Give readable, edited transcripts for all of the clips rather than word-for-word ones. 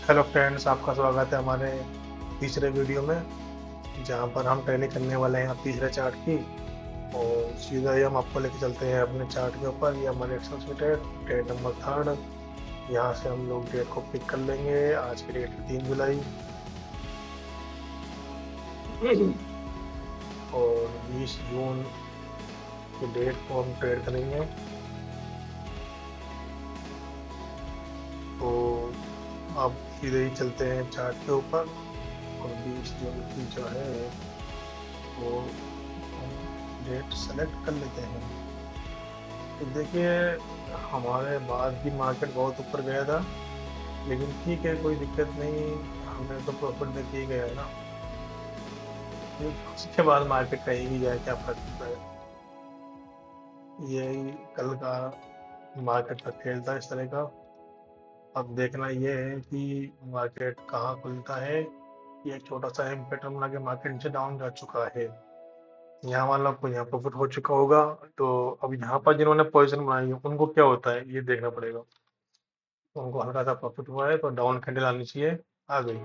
Hello friends, आपका स्वागत है हमारे तीसरे वीडियो में, जहां पर हम ट्रेनिंग करने वाले हैं तीसरे चार्ट की। और सीधा ही हम आपको लेके चलते हैं अपने चार्ट के ऊपर। ये हमारे एक्सेल शीट है, डेट नंबर 3। यहाँ से हम लोग डेट को पिक कर लेंगे। आज की डेट है 3 जुलाई और 20 जून की डेट को हम ट्रेड करेंगे। तो अब सीधे ही चलते हैं चार्ट के ऊपर और 20 जून की जो है वो हम डेट सेलेक्ट कर लेते हैं। तो देखिए, हमारे बाद भी मार्केट बहुत ऊपर गया था, लेकिन ठीक है, कोई दिक्कत नहीं। हमें तो प्रॉफिट देके ही गया है ना। फिर उसके बाद मार्केट कहीं भी जाए, क्या फर्क पड़ता है। यही कल का मार्केट का खेल था इस तरह का। अब देखना ये है कि मार्केट कहाँ खुलता है। ये एक छोटा सा पैटर्न बना के मार्केट नीचे डाउन जा चुका है। यहाँ वाला को यहाँ प्रॉफिट हो चुका होगा। तो अब यहाँ पर जिन्होंने पोजीशन बनाई है उनको क्या होता है ये देखना पड़ेगा। उनको हल्का सा प्रॉफिट हुआ है तो डाउन कैंडल आनी चाहिए, आ गई।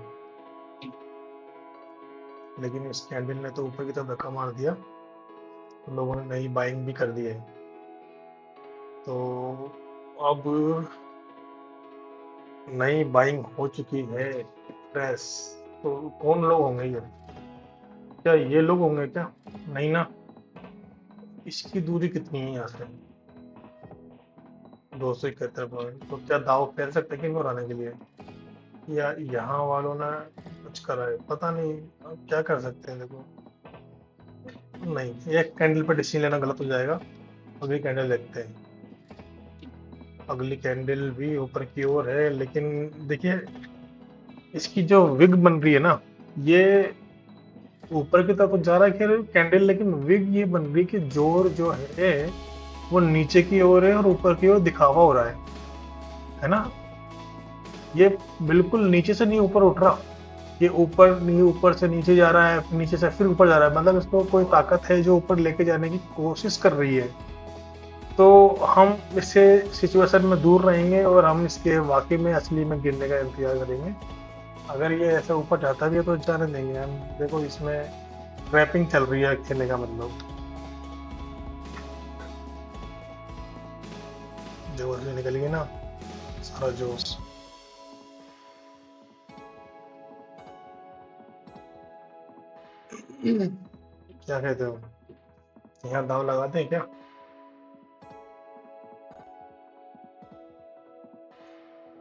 लेकिन इस कैंडल ने तो ऊपर की तरफ धक्का मार दिया, तो लोगों ने नई बाइंग भी कर दी है। तो अब नई बाइंग हो चुकी है फ्रेश। तो कौन लोग होंगे ये? क्या ये लोग होंगे क्या? नहीं ना। इसकी दूरी कितनी है यहाँ से? 271 पॉइंट। तो क्या दाव फैल सकते हैं कि इनको हराने के लिए, या यहाँ वालों ने कुछ करा है? पता नहीं। अब क्या कर सकते हैं, देखो। नहीं, एक कैंडल पे डिसीजन लेना गलत हो जाएगा। अगली कैंडल देखते हैं। अगली कैंडल भी ऊपर की ओर है, लेकिन देखिए इसकी जो विग बन रही है ना, ये ऊपर की तरफ जा रहा है खैर कैंडल, लेकिन विग ये बन रही है कि जोर जो है वो नीचे की ओर है और ऊपर की ओर दिखावा हो रहा है ना। ये बिल्कुल नीचे से नहीं ऊपर उठ रहा। ये ऊपर नहीं, ऊपर से नीचे जा रहा है, नीचे से फिर ऊपर जा रहा है। मतलब इसको कोई ताकत है जो ऊपर लेके जाने की कोशिश कर रही है। तो हम इससे सिचुएशन में दूर रहेंगे और हम इसके वाकई में असली में गिरने का इंतजार करेंगे। अगर ये ऐसे ऊपर जाता भी है तो जाने देंगे हम। देखो, इसमें ट्रैपिंग चल रही है खेलने का मतलब। जो उसमें निकल गई ना सारा जोश। क्या कहते हो, यहाँ दाव लगाते हैं क्या?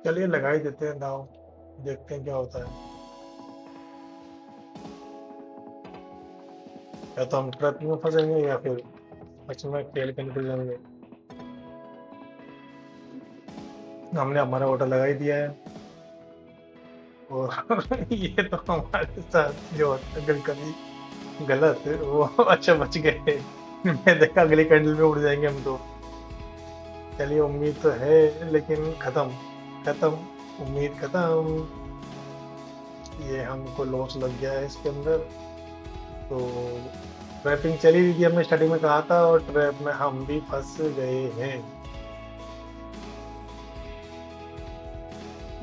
चलिए लगा ही देते हैं दाव, देखते हैं क्या होता है। या तो हम ट्रैप में फंसेंगे या फिर सच में खेल के निकल जाएंगे। हमने हमारा ऑर्डर लगा ही दिया है। और ये तो हमारे साथ जो होता है कभी कभी गलत, वो अच्छा बच गए। मैं देखा अगली कैंडल में उड़ जाएंगे हम तो। चलिए, उम्मीद तो है लेकिन खत्म। खत्म, उम्मीद खत्म। ये हमको लॉस लग गया है इसके अंदर। तो ट्रैपिंग चली रही थी, हमने स्टार्टिंग में कहा था, और ट्रैप में हम भी फंस गए हैं।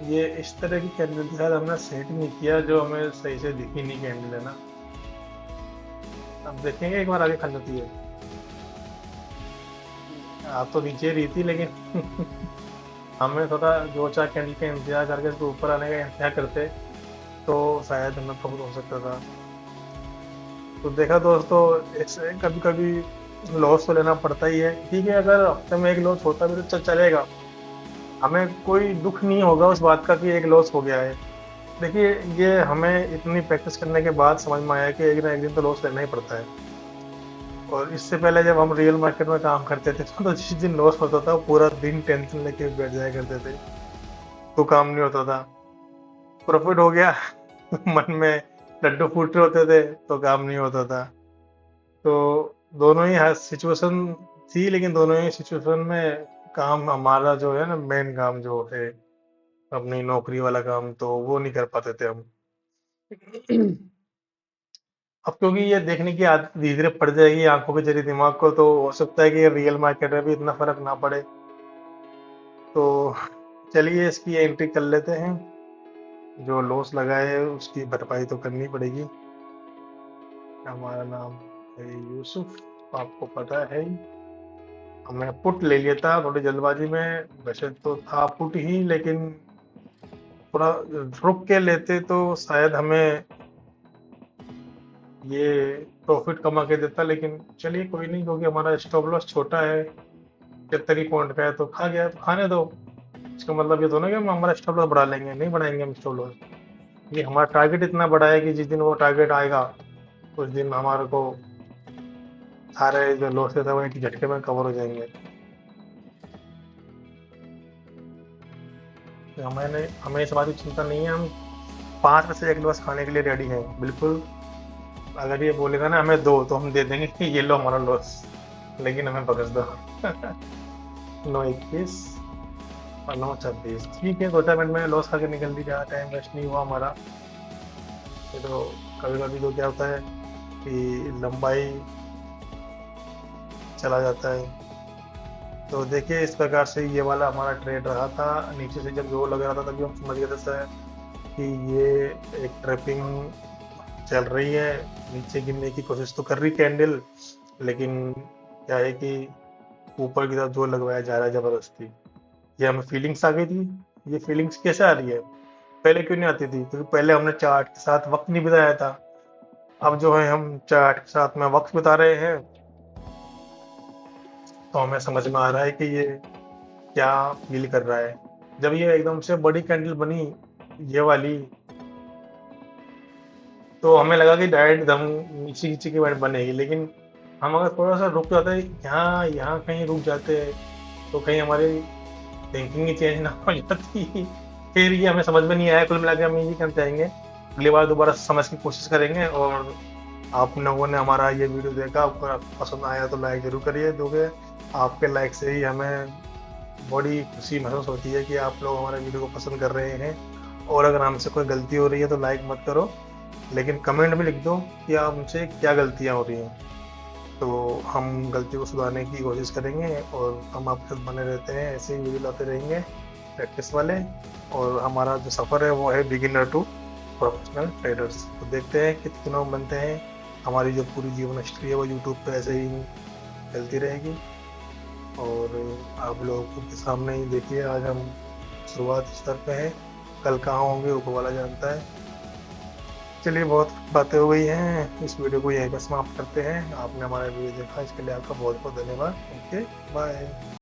ये इस तरह की कैंडल के साथ हमने सेट नहीं किया जो हमें सही से दिखी नहीं कैंडल, है ना। अब देखेंगे, एक बार आगे खा जाती है। आप तो नीचे रही थी, लेकिन हमें थोड़ा दो चार कैंडल का इंतजार करके इसको ऊपर आने का इंतजार करते तो शायद हमें प्रॉफिट हो सकता था। तो देखा दोस्तों, ऐसे कभी कभी लॉस तो लेना पड़ता ही है। ठीक है, अगर हफ्ते में एक लॉस होता भी तो चलेगा, हमें कोई दुख नहीं होगा उस बात का कि एक लॉस हो गया है। देखिए, ये हमें इतनी प्रैक्टिस करने के बाद समझ में आया कि एक ना एक दिन तो लॉस लेना ही पड़ता है। और इससे पहले जब हम रियल मार्केट में काम करते थे तो जिस दिन लॉस होता था पूरा दिन टेंशन लेके बैठ जाया करते थे, तो काम नहीं होता था। प्रॉफिट हो गया मन में लड्डू फूट रहे होते थे तो काम नहीं होता था। तो दोनों ही सिचुएशन थी, लेकिन दोनों ही सिचुएशन में काम हमारा जो है ना, मेन काम जो है अपनी नौकरी वाला काम, तो वो नहीं कर पाते थे हम। अब क्योंकि ये देखने की आदत धीरे धीरे पड़ जाएगी आंखों के जरिए दिमाग को, तो हो सकता है कि रियल मार्केट में भी इतना फर्क ना पड़े। तो चलिए इसकी एंट्री कर लेते हैं। जो लॉस लगा है उसकी भरपाई तो करनी पड़ेगी। हमारा नाम है यूसुफ, आपको पता है ही। हमने पुट ले लिया था थोड़ी जल्दबाजी में, वैसे तो था पुट ही, लेकिन थोड़ा रुक के लेते तो शायद हमें ये प्रॉफिट कमा के देता, लेकिन चलिए कोई नहीं, क्योंकि हमारा स्टॉप लॉस छोटा है, 73 पॉइंट का है, तो खा गया तो खाने दो। इसका मतलब ये तो ना कि हम हमारा स्टॉप लॉस बढ़ा लेंगे, नहीं बढ़ाएंगे हम स्टॉप लॉस। ये हमारा टारगेट इतना बड़ा है कि जिस दिन वो टारगेट आएगा उस दिन हमारे को सारे जो लॉसेस है वो एक झटके में कवर हो जाएंगे। तो हमें इस बात की चिंता नहीं है, हम 5 में से एक लॉस खाने के लिए रेडी हैं बिल्कुल। अगर ये बोलेगा ना हमें दो, तो हम दे देंगे कि ये लो हमारा लॉस, लेकिन हमें बख्श दो। 9:21 और 9:26, ठीक है, 2-4 मिनट में लॉस खा के निकल दी, ज़्यादा टाइम वेस्ट नहीं हुआ हमारा। ये तो कभी कभी तो क्या होता है कि लंबाई चला जाता है। तो देखिए इस प्रकार से ये वाला हमारा ट्रेड रहा था। नीचे से जब जो लग रहा था तभी हम समझ गए थे सर कि ये एक ट्रैपिंग चल रही है। नीचे गिरने की कोशिश तो कर रही कैंडल, लेकिन क्या है कि ऊपर की तरफ जोर लगवाया जा रहा है जबरदस्ती। ये हमें फीलिंग्स आ गई थी। ये फीलिंग्स कैसे आ रही है, पहले क्यों नहीं आती थी? क्योंकि पहले हमने चार्ट के साथ वक्त नहीं बिताया था। अब जो है हम चार्ट के साथ में वक्त बिता रहे हैं, तो हमें समझ में आ रहा है कि ये क्या फील कर रहा है। जब ये एकदम से बड़ी कैंडल बनी ये वाली, तो हमें लगा कि डायरेक्ट दम नीचे नीचे की बनेगी, लेकिन हम अगर थोड़ा सा रुक जाते, यहाँ यहाँ कहीं रुक जाते, तो कहीं हमारी थिंकिंग ही चेंज ना हो जाती। फिर ये हमें समझ में नहीं आया। कुल मिला के हम ये कहना चाहेंगे, अगली बार दोबारा समझ की कोशिश करेंगे। और आप लोगों ने हमारा ये वीडियो देखा, आपको पसंद आया तो लाइक जरूर करिए दोगे। आपके लाइक से ही हमें बड़ी खुशी महसूस होती है कि आप लोग हमारे वीडियो को पसंद कर रहे हैं। और अगर हमसे कोई गलती हो रही है तो लाइक मत करो, लेकिन कमेंट में लिख दो कि आप हमसे क्या गलतियाँ हो रही हैं, तो हम गलती को सुधारने की कोशिश करेंगे। और हम आपके साथ बने रहते हैं, ऐसे ही वीडियो लाते रहेंगे प्रैक्टिस वाले। और हमारा जो सफ़र है वो है बिगिनर टू प्रोफेशनल ट्रेडर्स। तो देखते हैं कितने लोग बनते हैं। हमारी जो पूरी जीवन हिस्ट्री है वो यूट्यूब पे ऐसे ही चलती रहेगी। और आप लोगों के सामने ही देखिए, आज हम शुरुआत स्तर पे हैं, कल कहाँ होंगे ऊपर वाला जानता है। चलिए बहुत बातें हो गई हैं, इस वीडियो को यहीं पर समाप्त करते हैं। आपने हमारा वीडियो देखा, इसके लिए आपका बहुत बहुत धन्यवाद। Okay, bye.